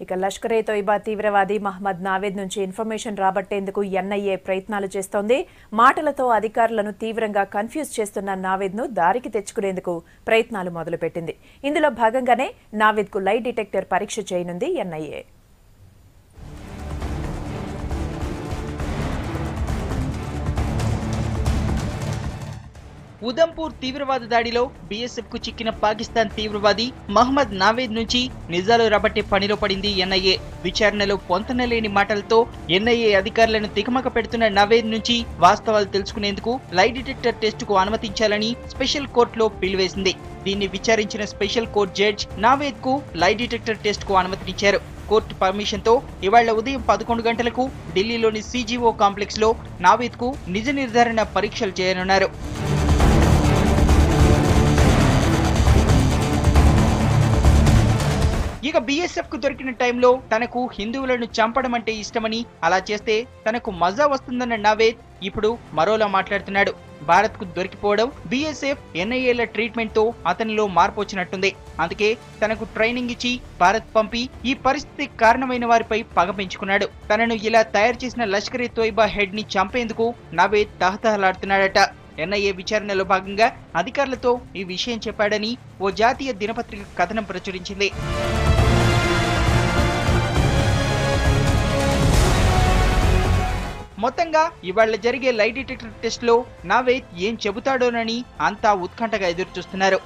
ఇక లష్కరే తోయిబా తీవ్రవాది మహ్మద్ నావేద్ నుంచి information రాబట్టేందుకు NIA ప్రయత్నాలు చేస్తోంది. మాటలతో అధికారులను తీవ్రంగా కన్ఫ్యూజ్ చేస్తున్న నావేద్ను దారికి తెచ్చుకునేందుకు ప్రయత్నాలు మొదలుపెట్టింది. ఇందులో భాగంగానే నావేద్కు లై డిటెక్టర్ పరీక్ష చేయనుంది ఎన్ఐఏ. ఉదంపూర్ తీవ్రవాద దాడిలో బీఎస్ఎఫ్ కు చిక్కిన పాకిస్తాన్ తీవ్రవాది మహ్మద్ నావేద్ నుంచి నిజాలు రాబట్టే పనిలో పడింది ఎన్ఐఏ. విచారణలో పొంతనలేని మాటలతో ఎన్ఐఏ అధికారులను తికమక పెడుతున్న నావేద్ నుంచి వాస్తవాలు తెలుసుకునేందుకు లై డిటెక్టర్ టెస్టుకు అనుమతించాలని స్పెషల్ కోర్టులో పిల్ వేసింది. దీన్ని విచారించిన స్పెషల్ కోర్టు జడ్జ్ నావేద్ కు లై డిటెక్టర్ టెస్ట్ కు అనుమతినిచ్చారు. కోర్టు పర్మిషన్ తో ఇవాళ ఉదయం 11 గంటలకు ఢిల్లీలోని సిజిఓ కాంప్లెక్స్ లో నావేద్ కు నిజ నిర్ధారణ పరీక్షలు చేయనున్నారు. ఇక బీఎస్ఎఫ్ కు దొరికిన టైంలో తనకు హిందువులను చంపడం అంటే ఇష్టమని, అలా చేస్తే తనకు మజా వస్తుందన్న నావేద్ ఇప్పుడు మరోలా మాట్లాడుతున్నాడు. భారత్ కు దొరికిపోవడం, బీఎస్ఎఫ్ ఎన్ఐఏల ట్రీట్మెంట్ తో అతనిలో మార్పు వచ్చినట్టుంది. అందుకే తనకు ట్రైనింగ్ ఇచ్చి భారత్ పంపి ఈ పరిస్థితికి కారణమైన వారిపై పగ పెంచుకున్నాడు. తనను ఇలా తయారు చేసిన లష్కరే తోయిబా హెడ్ ని చంపేందుకు నావేద్ తహతహలాడుతున్నాడట. ఎన్ఐఏ విచారణలో భాగంగా అధికారులతో ఈ విషయం చెప్పాడని ఓ జాతీయ దినపత్రిక కథనం ప్రచురించింది. మొత్తంగా ఇవాళ జరిగే లై డిటెక్టర్ టెస్ట్ లో నావేద్ ఏం చెబుతాడోనని అంతా ఉత్కంఠగా ఎదురుచూస్తున్నారు.